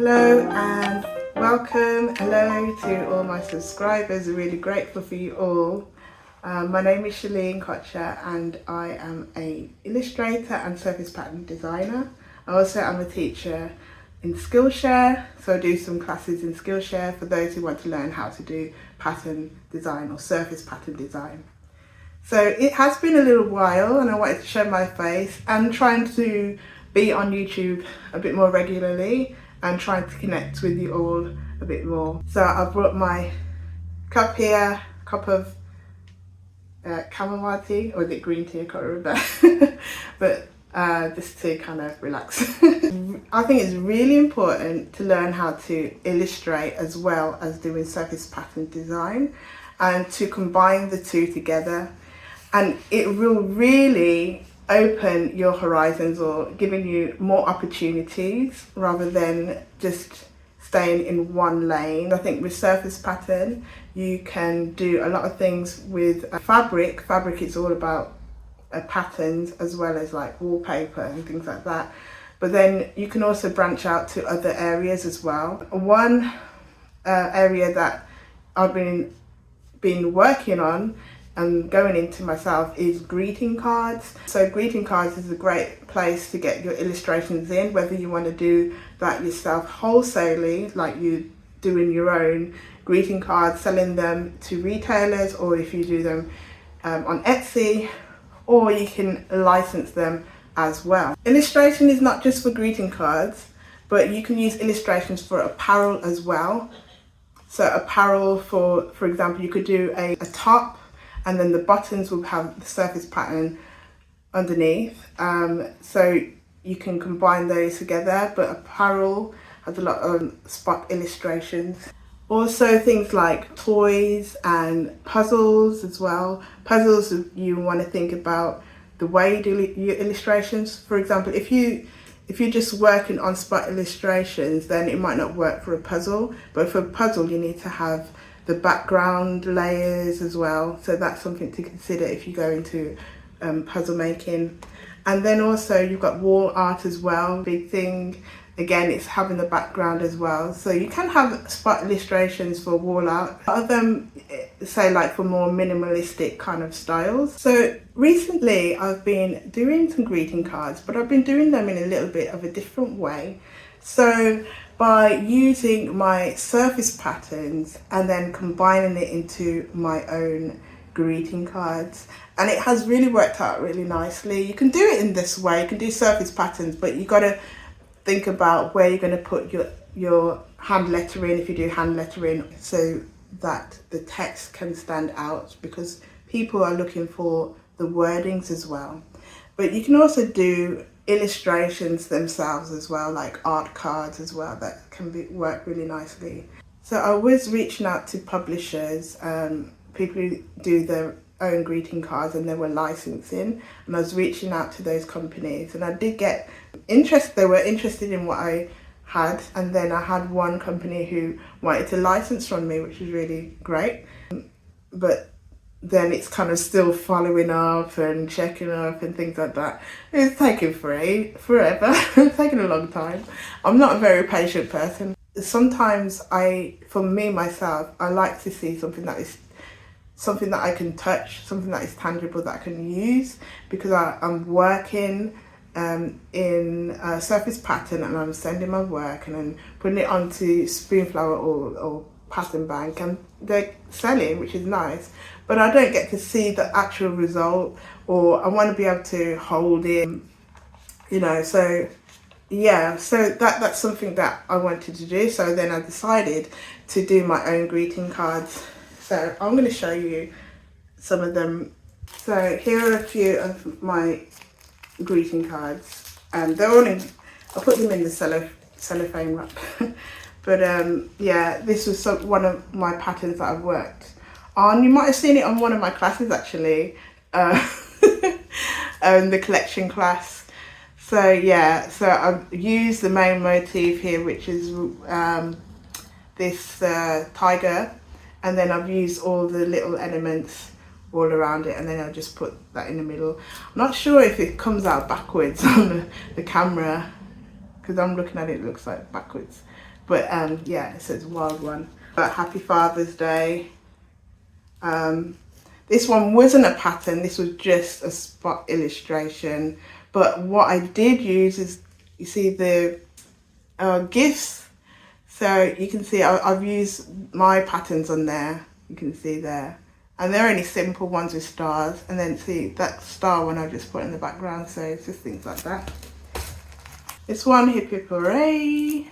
Hello and welcome. Hello to all my subscribers. I'm really grateful for you all. My name is Shalene Kocher and I am an illustrator and surface pattern designer. I also am a teacher in Skillshare, so I do some classes in Skillshare for those who want to learn how to do pattern design or surface pattern design. So it has been a little while and I wanted to show my face and trying to be on YouTube a bit more regularly and trying to connect with you all a bit more. So I brought my cup here, cup of chamomile tea, or is it green tea, I can't remember, but just to kind of relax. I think it's really important to learn how to illustrate as well as doing surface pattern design and to combine the two together, and it will really open your horizons or giving you more opportunities rather than just staying in one lane. I think with surface pattern you can do a lot of things with fabric. Fabric is all about patterns as well as like wallpaper and things like that, but then you can also branch out to other areas as well. One area that I've been working on and going into myself is greeting cards. So greeting cards is a great place to get your illustrations in, whether you want to do that yourself wholesalely, like you doing your own greeting cards, selling them to retailers, or if you do them on Etsy, or you can license them as well. Illustration is not just for greeting cards, but you can use illustrations for apparel as well. So apparel, for example, you could do a top and then the buttons will have the surface pattern underneath. So you can combine those together, but apparel has a lot of spot illustrations. Also things like toys and puzzles as well. Puzzles, you want to think about the way you do your illustrations. For example, if you're just working on spot illustrations, then it might not work for a puzzle, but for a puzzle you need to have the background layers as well, so that's something to consider if you go into puzzle making. And then also you've got wall art as well, big thing. Again, it's having the background as well, so you can have spot illustrations for wall art. A lot of them say like for more minimalistic kind of styles. So recently I've been doing some greeting cards, but I've been doing them in a little bit of a different way. So by using my surface patterns and then combining it into my own greeting cards, and it has really worked out really nicely. You can do it in this way, you can do surface patterns, but you got to think about where you're going to put your hand lettering, if you do hand lettering, so that the text can stand out, because people are looking for the wordings as well. But you can also do illustrations themselves as well, like art cards as well, that can work really nicely. So I was reaching out to publishers, people who do their own greeting cards and they were licensing, and I was reaching out to those companies and I did get interest. They were interested in what I had, and then I had one company who wanted to license from me, which was really great, but then it's kind of still following up and checking up and things like that. It's taken forever. It's taken a long time. I'm not a very patient person. Sometimes for me myself, I like to see something that I can touch, something that is tangible that I can use, because I'm working in a surface pattern and I'm sending my work and then putting it onto Spoonflower or Pattern Bank, and they're selling, which is nice, but I don't get to see the actual result, or I want to be able to hold it, you know. So yeah, so that's something that I wanted to do. So then I decided to do my own greeting cards. So I'm going to show you some of them. So here are a few of my greeting cards, and they're all I put them in the cellophane wrap. But yeah, this was one of my patterns that I've worked on. You might have seen it on one of my classes actually, the collection class. So yeah, so I've used the main motif here, which is this tiger, and then I've used all the little elements all around it, and then I'll just put that in the middle. I'm not sure if it comes out backwards on the camera, because I'm looking at it, it looks like backwards. But yeah, it says wild one. But happy Father's Day. This one wasn't a pattern, this was just a spot illustration. But what I did use is, you see the gifts. So you can see I've used my patterns on there. You can see there. And they're only simple ones with stars. And then see that star one I just put in the background. So it's just things like that. This one, hip hip hooray.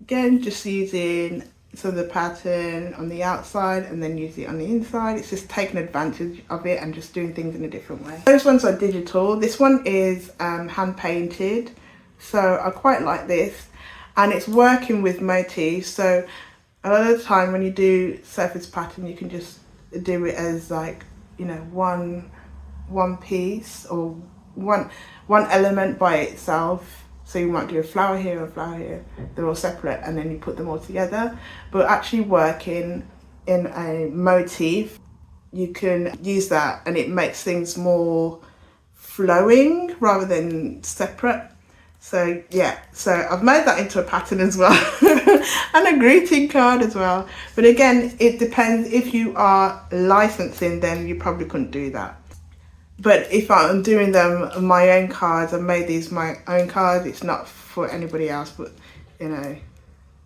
Again, just using some of the pattern on the outside and then use it on the inside. It's just taking advantage of it and just doing things in a different way. Those ones are digital. This one is hand painted. So I quite like this. And it's working with motifs. So a lot of the time when you do surface pattern, you can just do it as like, you know, one piece or one element by itself. So you might do a flower here, a flower here. They're all separate and then you put them all together. But actually working in a motif, you can use that and it makes things more flowing rather than separate. So yeah, so I've made that into a pattern as well and a greeting card as well. But again, it depends. If you are licensing, then you probably couldn't do that. But if I'm doing them my own cards, I made these my own cards, it's not for anybody else, but you know,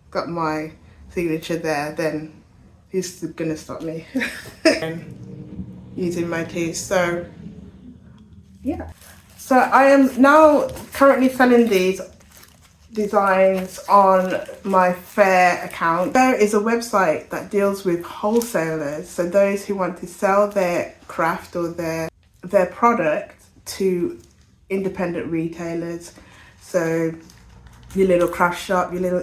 got my signature there, then who's gonna stop me using motifs? So yeah. So I am now currently selling these designs on my Fair account. Fair is a website that deals with wholesalers, so those who want to sell their craft or their product to independent retailers. So your little craft shop, your little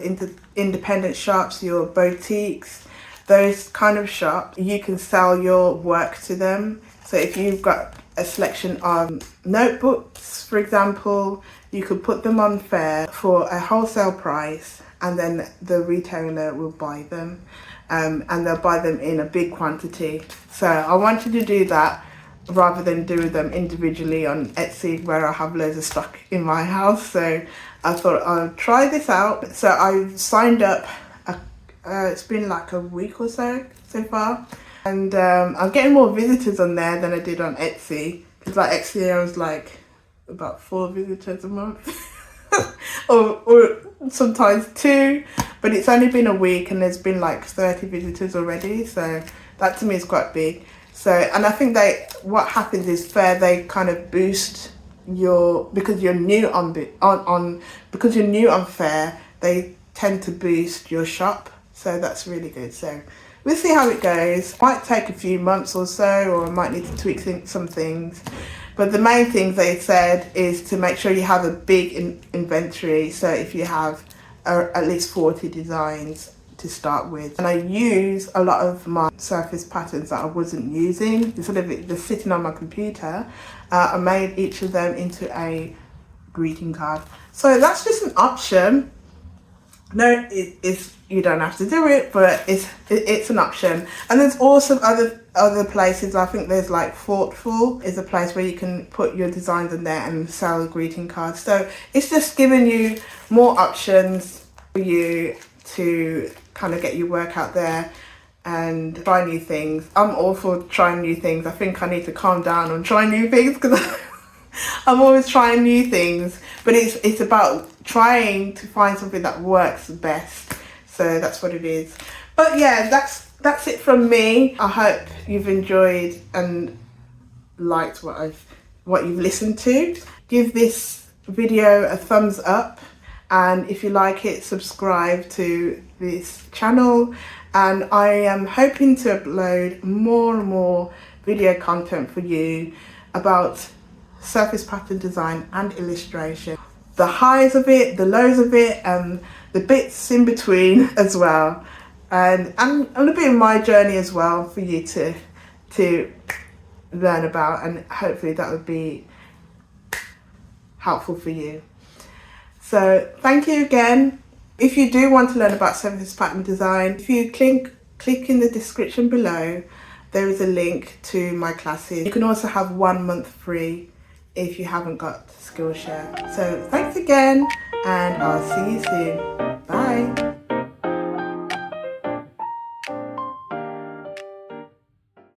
independent shops, your boutiques, those kind of shops, you can sell your work to them. So if you've got a selection of notebooks, for example, you could put them on Fair for a wholesale price and then the retailer will buy them and they'll buy them in a big quantity. So I wanted to do that rather than do them individually on Etsy where I have loads of stock in my house. So I thought I'll try this out. So I've signed up, it's been like a week or so far. And I'm getting more visitors on there than I did on Etsy. Because like Etsy I was like about 4 visitors a month. or sometimes 2. But it's only been a week and there's been like 30 visitors already. So that to me is quite big. So, and I think what happens is Fair, they kind of boost because you're new on Fair, they tend to boost your shop. So that's really good. So we'll see how it goes. Might take a few months or so, or I might need to tweak some things. But the main things they said is to make sure you have a big inventory. So if you have at least 40 designs to start with. And I use a lot of my surface patterns that I wasn't using. Instead of it just sitting on my computer, I made each of them into a greeting card. So that's just an option. No, you don't have to do it, but it's an option. And there's also other places. I think there's like Thoughtful is a place where you can put your designs in there and sell greeting cards. So it's just giving you more options for you to kind of get your work out there and try new things. I'm all for trying new things. I think I need to calm down and try new things because I'm always trying new things, but it's about trying to find something that works best. So that's what it is. But yeah, that's it from me. I hope you've enjoyed and liked what you've listened to. Give this video a thumbs up, and if you like it, subscribe to this channel. And I am hoping to upload more and more video content for you about surface pattern design and illustration, the highs of it, the lows of it, and the bits in between as well, and a bit of my journey as well for you to learn about, and hopefully that would be helpful for you. So thank you again. If you do want to learn about surface pattern design, if you click in the description below, there is a link to my classes. You can also have 1 month free if you haven't got Skillshare. So thanks again, and I'll see you soon.